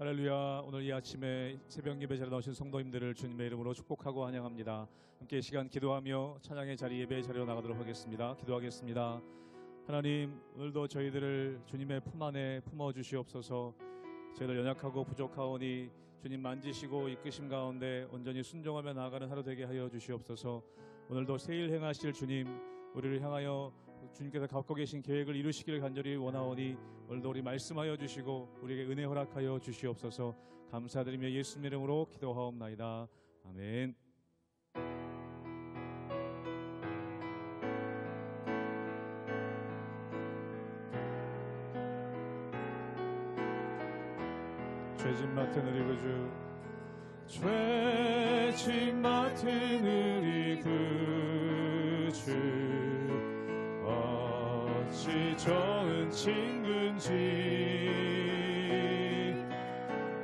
할렐루야. 오늘 이 아침에 새벽 예배 자리에 나오신 성도님들을 주님의 이름으로 축복하고 환영합니다. 함께 이 시간 기도하며 찬양의 자리, 예배의 자리로 나가도록 하겠습니다. 기도하겠습니다. 하나님, 오늘도 저희들을 주님의 품 안에 품어주시옵소서. 저희들 연약하고 부족하오니 주님 만지시고 이끄심 가운데 온전히 순종하며 나아가는 하루 되게 하여 주시옵소서. 오늘도 새일 행하실 주님, 우리를 향하여 주님께서 갖고 계신 계획을 이루시기를 간절히 원하오니 오늘도 우리 말씀하여 주시고 우리에게 은혜 허락하여 주시옵소서. 감사드리며 예수님 이름으로 기도하옵나이다. 아멘. 죄짐 맡은 우리 구주, 죄짐 맡은 우리 구주, 어찌 좋은 친구인지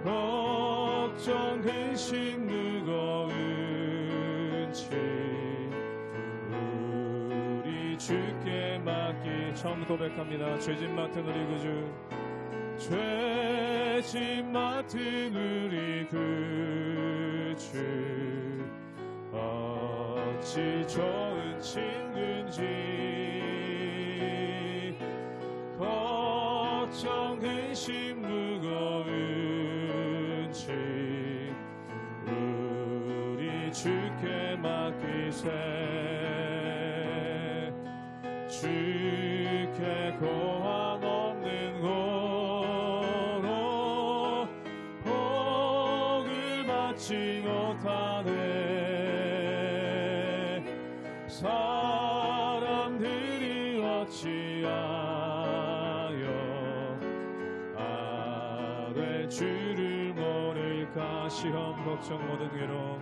걱정 근심 무거운지 우리 주께 맡기. 처음 고백합니다. 죄짐 맡은 우리 구주, 죄짐 맡은 우리 구주, 어찌 좋은 친구인지 걱정 근심 무거운지 우리 주께 맡기세. 주께 고함 없는 고로 복을 받지 못하네. 사람들이 어찌하여 아뢰 주를 모를까. 시험 걱정 모든 괴로움,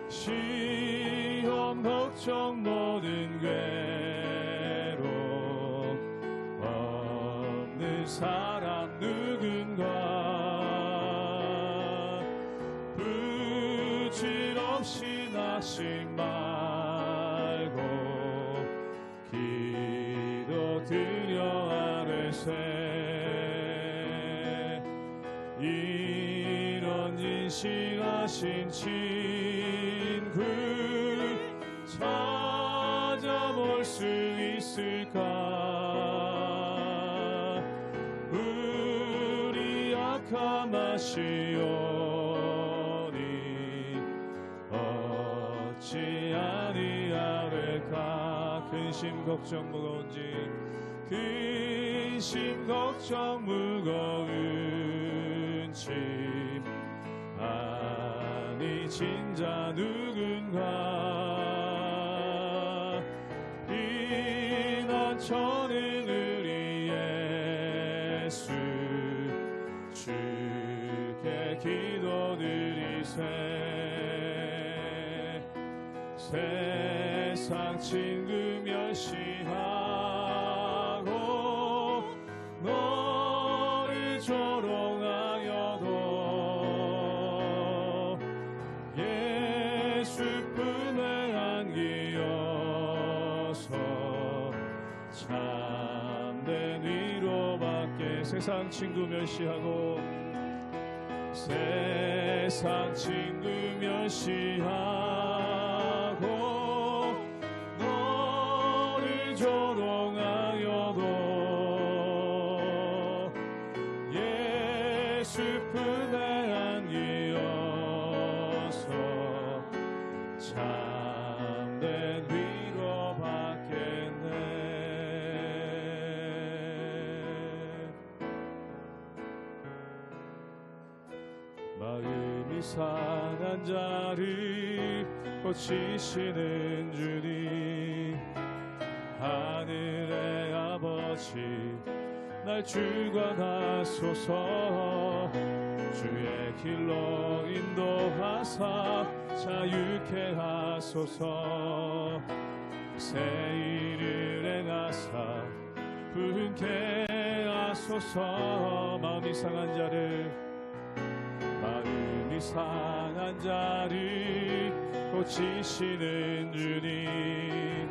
시험 걱정 모든 괴로움 없는 사람 누군가. 부질없이 낙심 말고 기도드려 아뢰세. 이런 진실하신 친구 찾아볼 수 있을까. 우리 약함 아시오니 어찌 아니하리까. 근심 걱정 무거운지, 근심 걱정 무거운지 아니 진자 누군가. 피난처는 우리 예수, 주께 기도드리세. 세상 친구 멸시하고 너를 조롱하여도 예수 품에 안기어서 참된 위로받게. 세상 친구 멸시하고, 세상 친구 멸시하고 너를 조롱하여도 예수 품에 안기어서 참된 위로받겠네. 마음이 상한 자를 고치시는 주님, 하늘의 아버지 날 주관하소서. 주의 길로 인도하사 자유케 하소서. 새 일을 행하사 부흥케 하소서. 마음이 상한 자를, 마음이 상한 자를 고치시는 주님,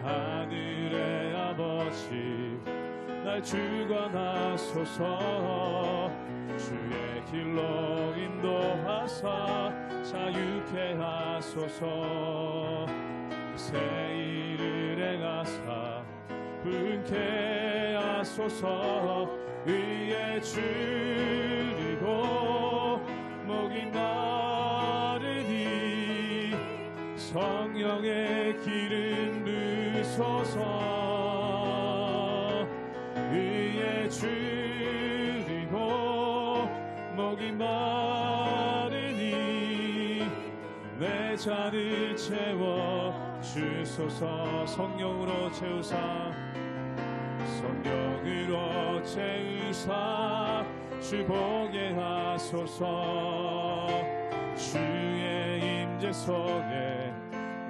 하늘의 아버지 날 주관하소서. 주의 길로 인도하사 자유케 하소서. 새 일을 행하사 분케 하소서. 의에 줄이고 목이 마르니 성령의 기름 부소서. 의에 줄이고 목이 마르니 내 잔을 채워 주소서. 성령으로 채우사 성령으로 채우사 주 보게 하소서. 주의 임재 속에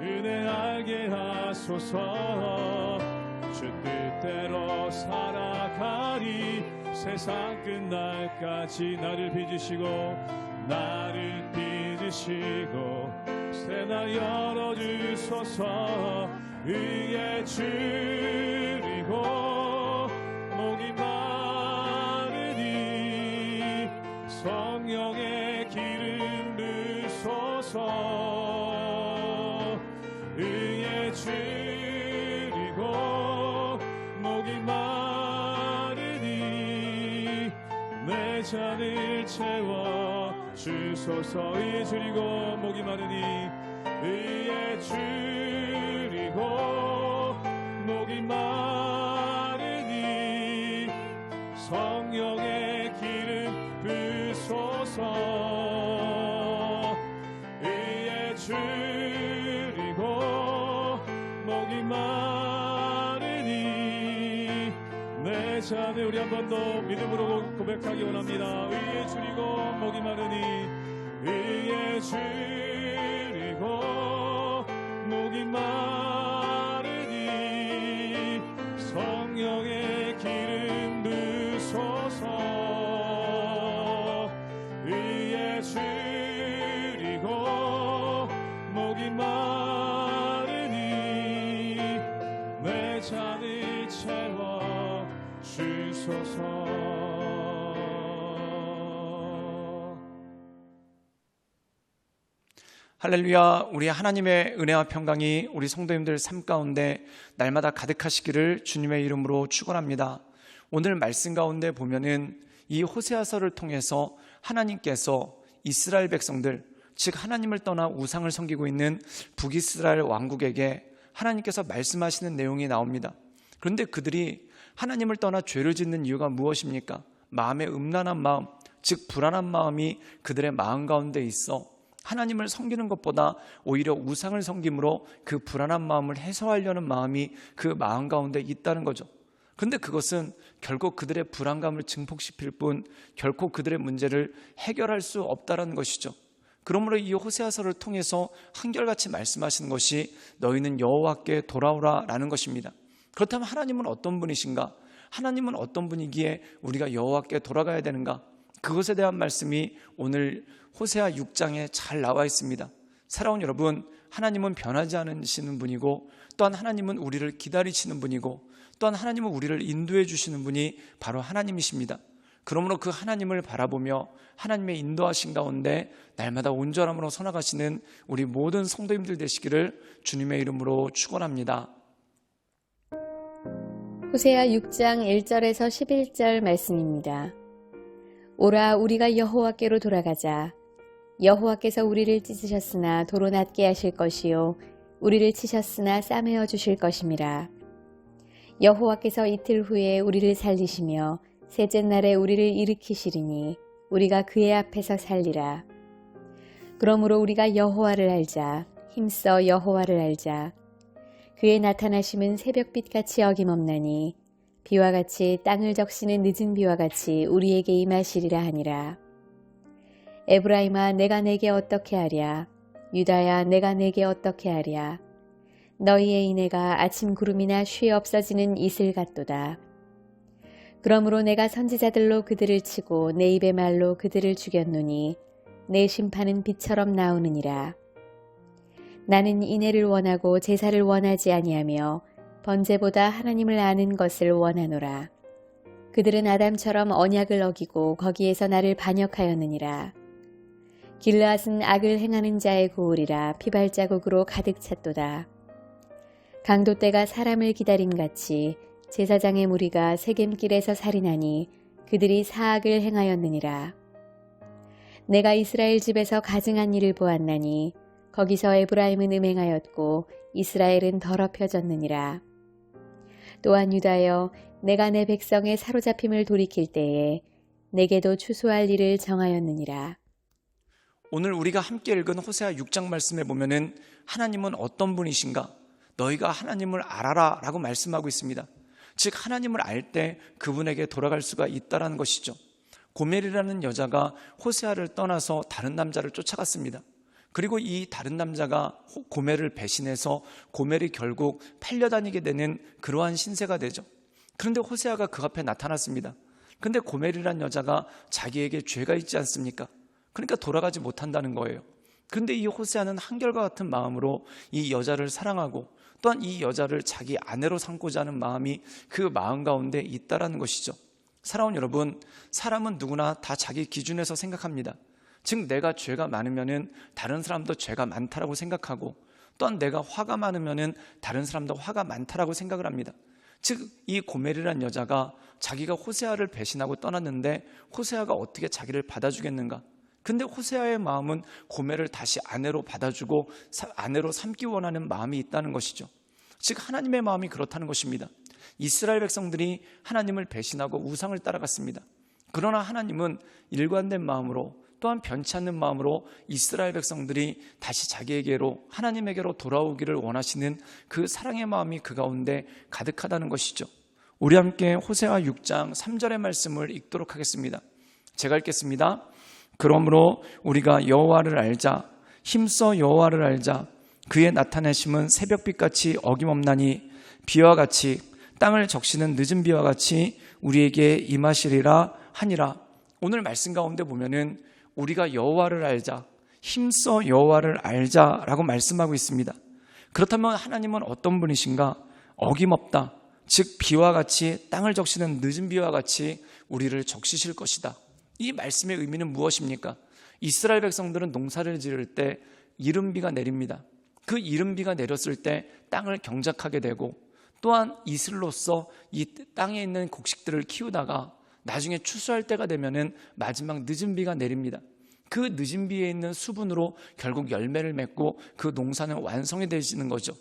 은혜 알게 하소서. 주 뜻대로 살아가리 세상 끝날까지. 나를 빚으시고 새나 열어주소서. 의에 줄이고 목이 마르니 성령의 기름 부소서. 의에 줄이고 목이 마르니 내 잔을 채워 주소서. 의에 줄이고 목이 마르니 의에 줄이고 목이 마르니 성령의 기름 부소서. 의에 줄이고 목이 마르니 내 잔을 우리 한 번 더 믿음으로 고백하기 원합니다. 의에 줄이고 목이 마르니 의에 줄이고 목이 마르니 성령의 기름 부소서. 의에 줄이고 목이 마르니 내 잔을 채워 주소서. 할렐루야. 우리 하나님의 은혜와 평강이 우리 성도님들 삶 가운데 날마다 가득하시기를 주님의 이름으로 축원합니다. 오늘 말씀 가운데 보면은 이 호세아서를 통해서 하나님께서 이스라엘 백성들, 즉 하나님을 떠나 우상을 섬기고 있는 북이스라엘 왕국에게 하나님께서 말씀하시는 내용이 나옵니다. 그런데 그들이 하나님을 떠나 죄를 짓는 이유가 무엇입니까? 마음의 음란한 마음, 즉 불안한 마음이 그들의 마음 가운데 있어 하나님을 섬기는 것보다 오히려 우상을 섬김으로 그 불안한 마음을 해소하려는 마음이 그 마음 가운데 있다는 거죠. 그런데 그것은 결국 그들의 불안감을 증폭시킬 뿐 결코 그들의 문제를 해결할 수 없다는 것이죠. 그러므로 이 호세아서를 통해서 한결같이 말씀하시는 것이 너희는 여호와께 돌아오라 라는 것입니다. 그렇다면 하나님은 어떤 분이신가? 하나님은 어떤 분이기에 우리가 여호와께 돌아가야 되는가? 그것에 대한 말씀이 오늘 호세아 6장에 잘 나와 있습니다. 사랑하는 여러분, 하나님은 변하지 않으시는 분이고 또한 하나님은 우리를 기다리시는 분이고 또한 하나님은 우리를 인도해 주시는 분이 바로 하나님이십니다. 그러므로 그 하나님을 바라보며 하나님의 인도하신 가운데 날마다 온전함으로 서나가시는 우리 모든 성도님들 되시기를 주님의 이름으로 축원합니다. 호세아 6장 1절에서 11절 말씀입니다. 오라 우리가 여호와께로 돌아가자. 여호와께서 우리를 찢으셨으나 도로 낫게 하실 것이요 우리를 치셨으나 싸매어 주실 것임이라. 여호와께서 이틀 후에 우리를 살리시며 셋째 날에 우리를 일으키시리니 우리가 그의 앞에서 살리라. 그러므로 우리가 여호와를 알자. 힘써 여호와를 알자. 그의 나타나심은 새벽빛같이 어김없나니 비와 같이 땅을 적시는 늦은 비와 같이 우리에게 임하시리라 하니라. 에브라임아 내가 내게 어떻게 하랴. 유다야 내가 내게 어떻게 하랴. 너희의 인애가 아침 구름이나 쉬 없어지는 이슬 같도다. 그러므로 내가 선지자들로 그들을 치고 내 입의 말로 그들을 죽였노니 내 심판은 빛처럼 나오느니라. 나는 인애를 원하고 제사를 원하지 아니하며 번제보다 하나님을 아는 것을 원하노라. 그들은 아담처럼 언약을 어기고 거기에서 나를 반역하였느니라. 길르앗은 악을 행하는 자의 고울이라 피발자국으로 가득 찼도다. 강도떼가 사람을 기다림같이 제사장의 무리가 세겜길에서 살인하니 그들이 사악을 행하였느니라. 내가 이스라엘 집에서 가증한 일을 보았나니 거기서 에브라임은 음행하였고 이스라엘은 더럽혀졌느니라. 또한 유다여, 내가 내 백성의 사로잡힘을 돌이킬 때에 내게도 추수할 일을 정하였느니라. 오늘 우리가 함께 읽은 호세아 6장 말씀에 보면은 하나님은 어떤 분이신가? 너희가 하나님을 알아라 라고 말씀하고 있습니다. 즉 하나님을 알 때 그분에게 돌아갈 수가 있다는 것이죠. 고멜이라는 여자가 호세아를 떠나서 다른 남자를 쫓아갔습니다. 그리고 이 다른 남자가 고멜을 배신해서 고멜이 결국 팔려다니게 되는 그러한 신세가 되죠. 그런데 호세아가 그 앞에 나타났습니다. 그런데 고멜이라는 여자가 자기에게 죄가 있지 않습니까? 그러니까 돌아가지 못한다는 거예요. 그런데 이 호세아는 한결과 같은 마음으로 이 여자를 사랑하고 또한 이 여자를 자기 아내로 삼고자 하는 마음이 그 마음 가운데 있다라는 것이죠. 사랑하는 여러분, 사람은 누구나 다 자기 기준에서 생각합니다. 즉 내가 죄가 많으면은 다른 사람도 죄가 많다라고 생각하고 또한 내가 화가 많으면은 다른 사람도 화가 많다라고 생각을 합니다. 즉 이 고멜이라는 여자가 자기가 호세아를 배신하고 떠났는데 호세아가 어떻게 자기를 받아주겠는가? 근데 호세아의 마음은 고멜을 다시 아내로 받아주고 아내로 삼기 원하는 마음이 있다는 것이죠. 즉 하나님의 마음이 그렇다는 것입니다. 이스라엘 백성들이 하나님을 배신하고 우상을 따라갔습니다. 그러나 하나님은 일관된 마음으로 또한 변치 않는 마음으로 이스라엘 백성들이 다시 자기에게로 하나님에게로 돌아오기를 원하시는 그 사랑의 마음이 그 가운데 가득하다는 것이죠. 우리 함께 호세아 6장 3절의 말씀을 읽도록 하겠습니다. 제가 읽겠습니다. 그러므로 우리가 여호와를 알자, 힘써 여호와를 알자. 그의 나타내심은 새벽빛같이 어김없나니 비와 같이 땅을 적시는 늦은 비와 같이 우리에게 임하시리라 하니라. 오늘 말씀 가운데 보면은 우리가 여호와를 알자, 힘써 여호와를 알자라고 말씀하고 있습니다. 그렇다면 하나님은 어떤 분이신가? 어김없다. 즉 비와 같이 땅을 적시는 늦은 비와 같이 우리를 적시실 것이다. 이 말씀의 의미는 무엇입니까? 이스라엘 백성들은 농사를 지을 때 이른 비가 내립니다. 그 이른 비가 내렸을 때 땅을 경작하게 되고 또한 이슬로서 이 땅에 있는 곡식들을 키우다가 나중에 추수할 때가 되면은 마지막 늦은 비가 내립니다. 그 늦은 비에 있는 수분으로 결국 열매를 맺고 그 농사는 완성이 되시는 거죠.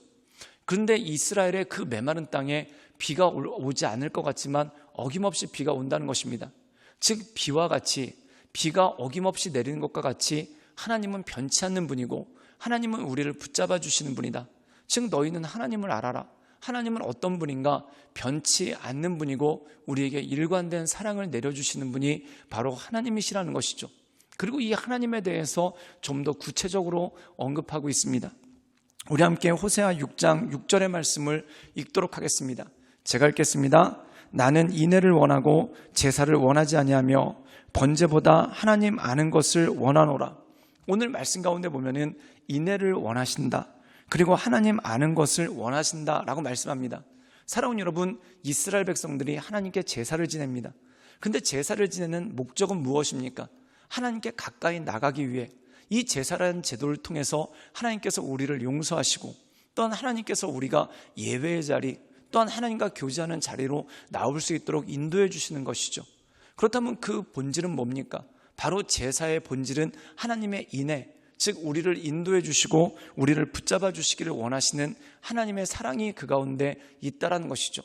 그런데 이스라엘의 그 메마른 땅에 비가 오지 않을 것 같지만 어김없이 비가 온다는 것입니다. 즉 비와 같이 비가 어김없이 내리는 것과 같이 하나님은 변치 않는 분이고 하나님은 우리를 붙잡아 주시는 분이다. 즉 너희는 하나님을 알아라. 하나님은 어떤 분인가? 변치 않는 분이고 우리에게 일관된 사랑을 내려주시는 분이 바로 하나님이시라는 것이죠. 그리고 이 하나님에 대해서 좀 더 구체적으로 언급하고 있습니다. 우리 함께 호세아 6장 6절의 말씀을 읽도록 하겠습니다. 제가 읽겠습니다. 나는 인애를 원하고 제사를 원하지 아니하며 번제보다 하나님 아는 것을 원하노라. 오늘 말씀 가운데 보면은 인애를 원하신다. 그리고 하나님 아는 것을 원하신다라고 말씀합니다. 사랑하는 여러분, 이스라엘 백성들이 하나님께 제사를 지냅니다. 근데 제사를 지내는 목적은 무엇입니까? 하나님께 가까이 나가기 위해 이 제사라는 제도를 통해서 하나님께서 우리를 용서하시고 또한 하나님께서 우리가 예배의 자리 또한 하나님과 교제하는 자리로 나올 수 있도록 인도해 주시는 것이죠. 그렇다면 그 본질은 뭡니까? 바로 제사의 본질은 하나님의 인애, 즉 우리를 인도해 주시고 우리를 붙잡아 주시기를 원하시는 하나님의 사랑이 그 가운데 있다라는 것이죠.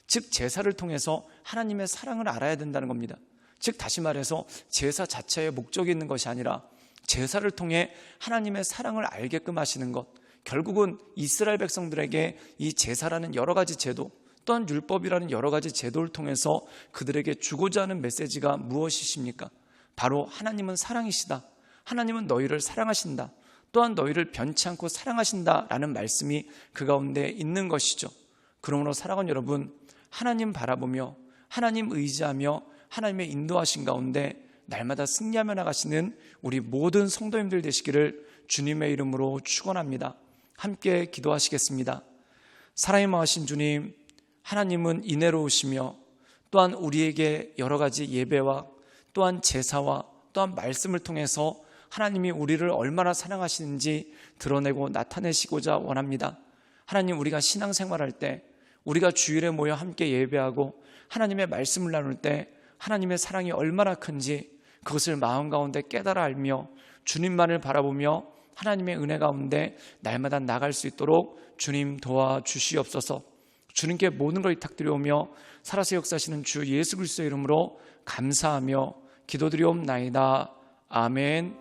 즉 제사를 통해서 하나님의 사랑을 알아야 된다는 겁니다. 즉 다시 말해서 제사 자체에 목적이 있는 것이 아니라 제사를 통해 하나님의 사랑을 알게끔 하시는 것, 결국은 이스라엘 백성들에게 이 제사라는 여러 가지 제도 또한 율법이라는 여러 가지 제도를 통해서 그들에게 주고자 하는 메시지가 무엇이십니까? 바로 하나님은 사랑이시다. 하나님은 너희를 사랑하신다. 또한 너희를 변치 않고 사랑하신다라는 말씀이 그 가운데 있는 것이죠. 그러므로 사랑하는 여러분, 하나님 바라보며 하나님 의지하며 하나님의 인도하신 가운데 날마다 승리하며 나가시는 우리 모든 성도님들 되시기를 주님의 이름으로 축원합니다. 함께 기도하시겠습니다. 사랑이 마하신 주님, 하나님은 인애로우시며 또한 우리에게 여러 가지 예배와 또한 제사와 또한 말씀을 통해서 하나님이 우리를 얼마나 사랑하시는지 드러내고 나타내시고자 원합니다. 하나님, 우리가 신앙생활할 때, 우리가 주일에 모여 함께 예배하고 하나님의 말씀을 나눌 때 하나님의 사랑이 얼마나 큰지 그것을 마음 가운데 깨달아 알며 주님만을 바라보며 하나님의 은혜 가운데 날마다 나갈 수 있도록 주님 도와주시옵소서. 주님께 모든 걸 부탁드려오며 살아서 역사하시는 주 예수 그리스도의 이름으로 감사하며 기도드리옵나이다. 아멘.